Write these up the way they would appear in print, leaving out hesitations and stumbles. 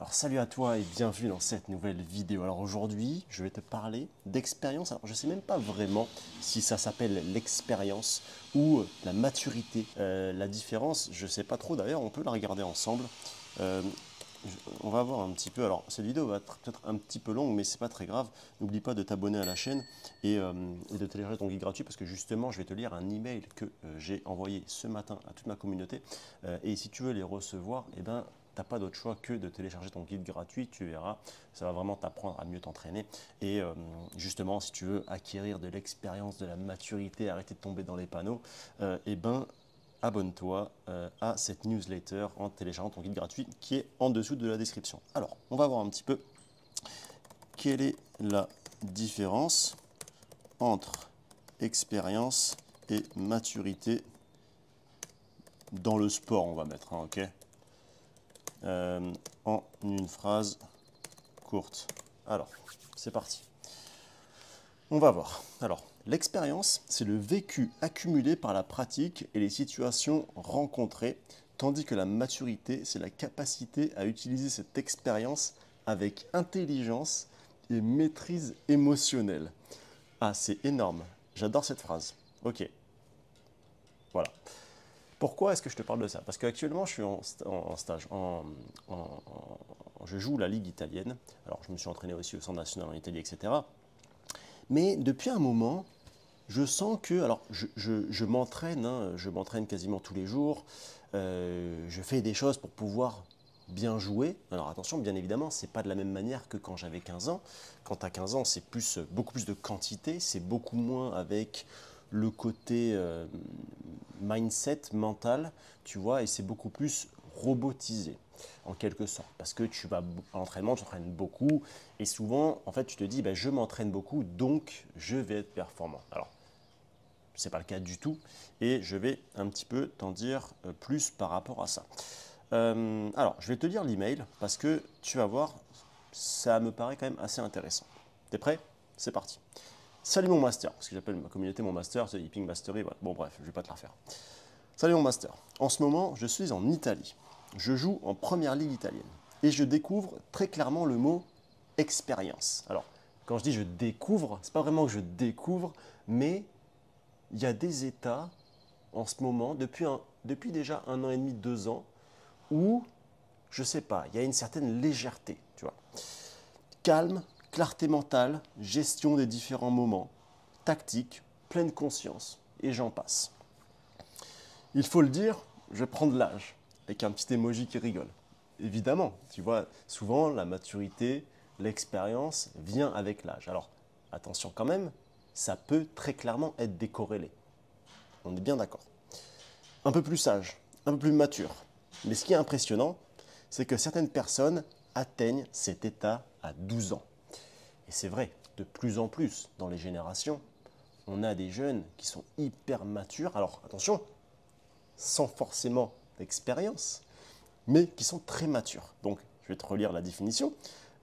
Alors salut à toi et bienvenue dans cette nouvelle vidéo. Alors aujourd'hui, je vais te parler d'expérience. Alors je ne sais même pas vraiment si ça s'appelle l'expérience ou la maturité. La différence, je ne sais pas trop d'ailleurs, on peut la regarder ensemble. Euh, on va voir un petit peu. Alors cette vidéo va être peut-être un petit peu longue, mais c'est pas très grave. N'oublie pas de t'abonner à la chaîne et de télécharger ton guide gratuit parce que justement, je vais te lire un email que j'ai envoyé ce matin à toute ma communauté. Et si tu veux les recevoir, eh ben t'as pas d'autre choix que de télécharger ton guide gratuit, tu verras, ça va vraiment t'apprendre à mieux t'entraîner. Et justement, si tu veux acquérir de l'expérience, de la maturité, arrêter de tomber dans les panneaux, eh ben, abonne-toi à cette newsletter en téléchargeant ton guide gratuit qui est en dessous de la description. Alors, on va voir un petit peu quelle est la différence entre expérience et maturité dans le sport, on va mettre, hein, ok en une phrase courte. Alors, c'est parti. On va voir. Alors, l'expérience, c'est le vécu accumulé par la pratique et les situations rencontrées, tandis que la maturité, c'est la capacité à utiliser cette expérience avec intelligence et maîtrise émotionnelle. Ah, c'est énorme. J'adore cette phrase. Ok, voilà. Pourquoi est-ce que je te parle de ça? Parce qu'actuellement, je suis en stage, je joue la Ligue italienne. Alors, je me suis entraîné aussi au Centre national en Italie, etc. Mais depuis un moment, je sens que, alors, je m'entraîne, hein, je m'entraîne quasiment tous les jours. Je fais des choses pour pouvoir bien jouer. Alors attention, bien évidemment, c'est pas de la même manière que quand j'avais 15 ans. Quand tu as 15 ans, c'est beaucoup plus de quantité, c'est beaucoup moins avec le côté mindset, mental, tu vois, et c'est beaucoup plus robotisé en quelque sorte, parce que tu vas à l'entraînement, tu t'entraînes beaucoup, et souvent, en fait, tu te dis, ben, je m'entraîne beaucoup, donc je vais être performant. Alors, ce n'est pas le cas du tout, et je vais un petit peu t'en dire plus par rapport à ça. Alors, je vais te lire l'email, parce que tu vas voir, ça me paraît quand même assez intéressant. T'es prêt? C'est parti. Salut mon master, parce que j'appelle ma communauté mon master, c'est Hipping Mastery, voilà. Bon bref, je ne vais pas te la refaire. Salut mon master, en ce moment je suis en Italie, je joue en première ligue italienne et je découvre très clairement le mot expérience. Alors, quand je dis je découvre, c'est pas vraiment que je découvre, mais il y a des états en ce moment, depuis déjà 1 an et demi, 2 ans, où, je sais pas, il y a une certaine légèreté, tu vois. Calme, clarté mentale, gestion des différents moments, tactique, pleine conscience, et j'en passe. Il faut le dire, je vais prendre l'âge, avec un petit emoji qui rigole. Évidemment, tu vois, souvent la maturité, l'expérience vient avec l'âge. Alors, attention quand même, ça peut très clairement être décorrélé. On est bien d'accord. Un peu plus sage, un peu plus mature. Mais ce qui est impressionnant, c'est que certaines personnes atteignent cet état à 12 ans. Et c'est vrai, de plus en plus dans les générations, on a des jeunes qui sont hyper matures. Alors attention, sans forcément d'expérience, mais qui sont très matures. Donc, je vais te relire la définition.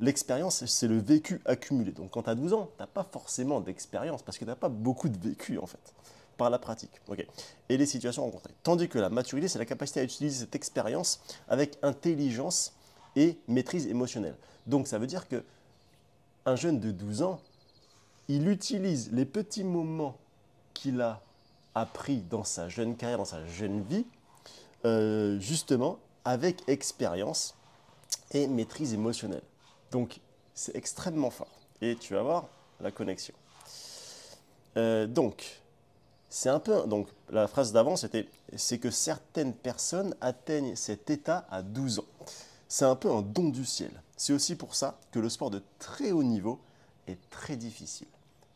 L'expérience, c'est le vécu accumulé. Donc, quand tu as 12 ans, tu n'as pas forcément d'expérience parce que tu n'as pas beaucoup de vécu, en fait, par la pratique. Okay. Et les situations rencontrées. Tandis que la maturité, c'est la capacité à utiliser cette expérience avec intelligence et maîtrise émotionnelle. Donc, ça veut dire que un jeune de 12 ans, il utilise les petits moments qu'il a appris dans sa jeune carrière, dans sa jeune vie, justement avec expérience et maîtrise émotionnelle. Donc, c'est extrêmement fort. Et tu vas voir la connexion. Donc, c'est un peu. Donc, la phrase d'avant, c'est que certaines personnes atteignent cet état à 12 ans. C'est un peu un don du ciel. C'est aussi pour ça que le sport de très haut niveau est très difficile.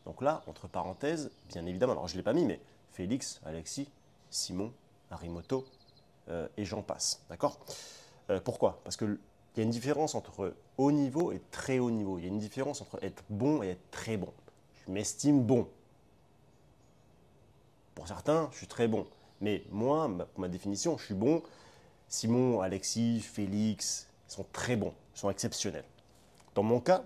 Donc là, entre parenthèses, bien évidemment, alors je ne l'ai pas mis, mais Félix, Alexis, Simon, Harimoto, et j'en passe. D'accord? Pourquoi? Parce qu'il y a une différence entre haut niveau et très haut niveau. Il y a une différence entre être bon et être très bon. Je m'estime bon. Pour certains, je suis très bon. Mais moi, pour ma définition, je suis bon. Simon, Alexis, Félix, ils sont très bons, ils sont exceptionnels. Dans mon cas,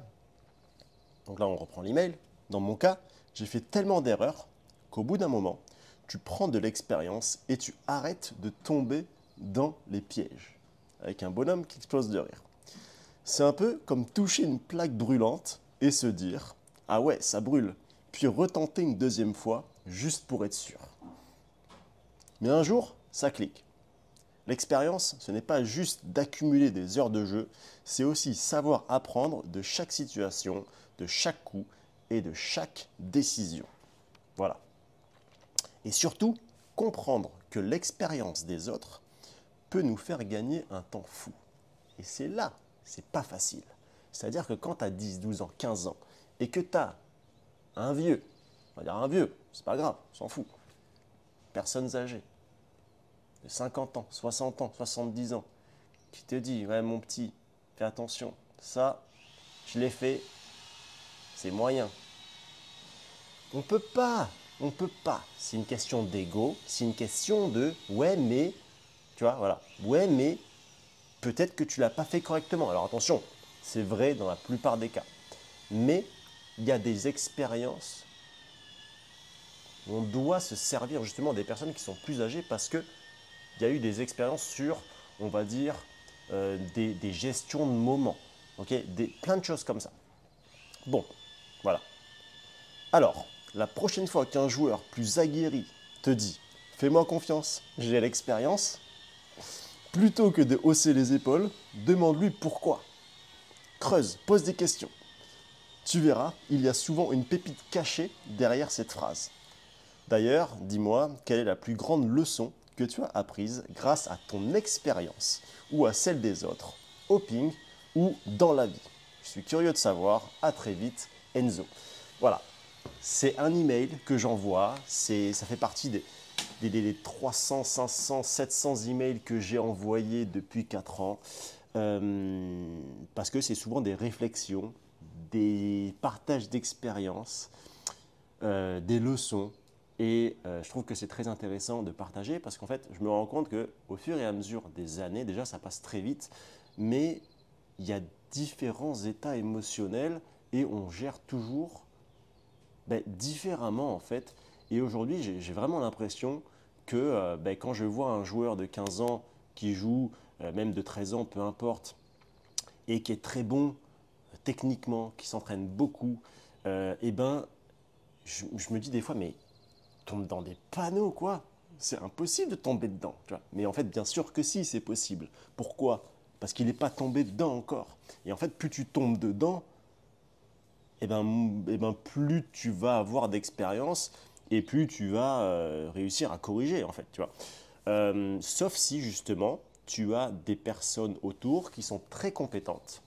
donc là on reprend l'email, dans mon cas, j'ai fait tellement d'erreurs qu'au bout d'un moment, tu prends de l'expérience et tu arrêtes de tomber dans les pièges. Avec un bonhomme qui explose de rire. C'est un peu comme toucher une plaque brûlante et se dire « Ah ouais, ça brûle », puis retenter une deuxième fois, juste pour être sûr. Mais un jour, ça clique. L'expérience, ce n'est pas juste d'accumuler des heures de jeu, c'est aussi savoir apprendre de chaque situation, de chaque coup et de chaque décision. Voilà. Et surtout, comprendre que l'expérience des autres peut nous faire gagner un temps fou. Et c'est là, c'est pas facile. C'est-à-dire que quand tu as 10, 12 ans, 15 ans, et que tu as un vieux, on va dire un vieux, c'est pas grave, on s'en fout, personnes âgées, de 50 ans, 60 ans, 70 ans, qui te dit « Ouais, mon petit, fais attention, ça, je l'ai fait, c'est moyen. » On peut pas, on peut pas. C'est une question d'ego, c'est une question de « Ouais, mais… » Tu vois, voilà. « Ouais, mais… » Peut-être que tu ne l'as pas fait correctement. Alors attention, c'est vrai dans la plupart des cas. Mais il y a des expériences où on doit se servir justement des personnes qui sont plus âgées parce qu'il y a eu des expériences sur, on va dire, des gestions de moments. Okay, plein de choses comme ça. Bon, voilà. Alors, la prochaine fois qu'un joueur plus aguerri te dit « Fais-moi confiance, j'ai l'expérience », plutôt que de hausser les épaules, demande-lui pourquoi. Creuse, pose des questions. Tu verras, il y a souvent une pépite cachée derrière cette phrase. D'ailleurs, dis-moi, quelle est la plus grande leçon que tu as apprise grâce à ton expérience ou à celle des autres, au ping ou dans la vie? Je suis curieux de savoir. À très vite, Enzo. Voilà, c'est un email que j'envoie. Ça fait partie des 300, 500, 700 emails que j'ai envoyés depuis 4 ans. Parce que c'est souvent des réflexions, des partages d'expériences, des leçons. Et je trouve que c'est très intéressant de partager parce qu'en fait, je me rends compte qu'au fur et à mesure des années, déjà ça passe très vite, mais il y a différents états émotionnels et on gère toujours différemment en fait. Et aujourd'hui, j'ai vraiment l'impression que quand je vois un joueur de 15 ans qui joue, même de 13 ans, peu importe, et qui est très bon techniquement, qui s'entraîne beaucoup, et je me dis des fois, mais tombe dans des panneaux, quoi. C'est impossible de tomber dedans. Tu vois. Mais en fait, bien sûr que si, c'est possible. Pourquoi? Parce qu'il n'est pas tombé dedans encore. Et en fait, plus tu tombes dedans, plus tu vas avoir d'expérience et plus tu vas réussir à corriger, en fait. Tu vois. Sauf si, justement, tu as des personnes autour qui sont très compétentes.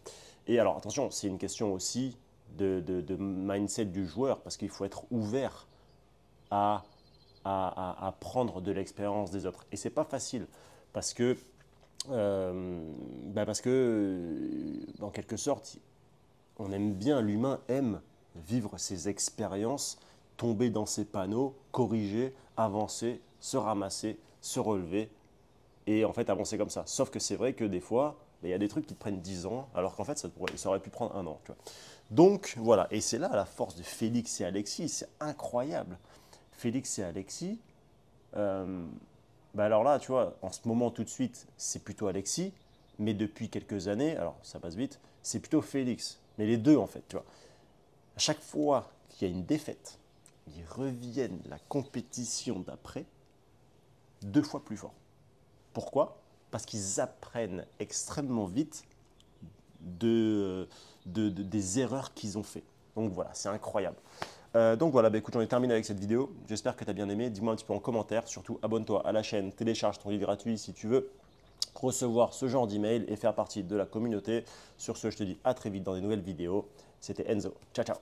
Et alors, attention, c'est une question aussi de mindset du joueur, parce qu'il faut être ouvert à prendre de l'expérience des autres. Et c'est pas facile parce que, en quelque sorte, on aime bien, l'humain aime vivre ses expériences, tomber dans ses panneaux, corriger, avancer, se ramasser, se relever et en fait avancer comme ça. Sauf que c'est vrai que des fois, il y a des trucs qui te prennent 10 ans alors qu'en fait ça aurait pu prendre 1 an. Tu vois. Donc voilà, et c'est là la force de Félix et Alexis, c'est incroyable. Félix et Alexis, alors là, tu vois, en ce moment tout de suite, c'est plutôt Alexis, mais depuis quelques années, alors ça passe vite, c'est plutôt Félix. Mais les deux, en fait, tu vois. À chaque fois qu'il y a une défaite, ils reviennent la compétition d'après 2 fois plus fort. Pourquoi? Parce qu'ils apprennent extrêmement vite des erreurs qu'ils ont fait. Donc voilà, c'est incroyable. Donc voilà, écoute, j'en ai terminé avec cette vidéo. J'espère que tu as bien aimé. Dis-moi un petit peu en commentaire. Surtout, abonne-toi à la chaîne, télécharge ton livre gratuit si tu veux recevoir ce genre d'email et faire partie de la communauté. Sur ce, je te dis à très vite dans des nouvelles vidéos. C'était Enzo. Ciao, ciao.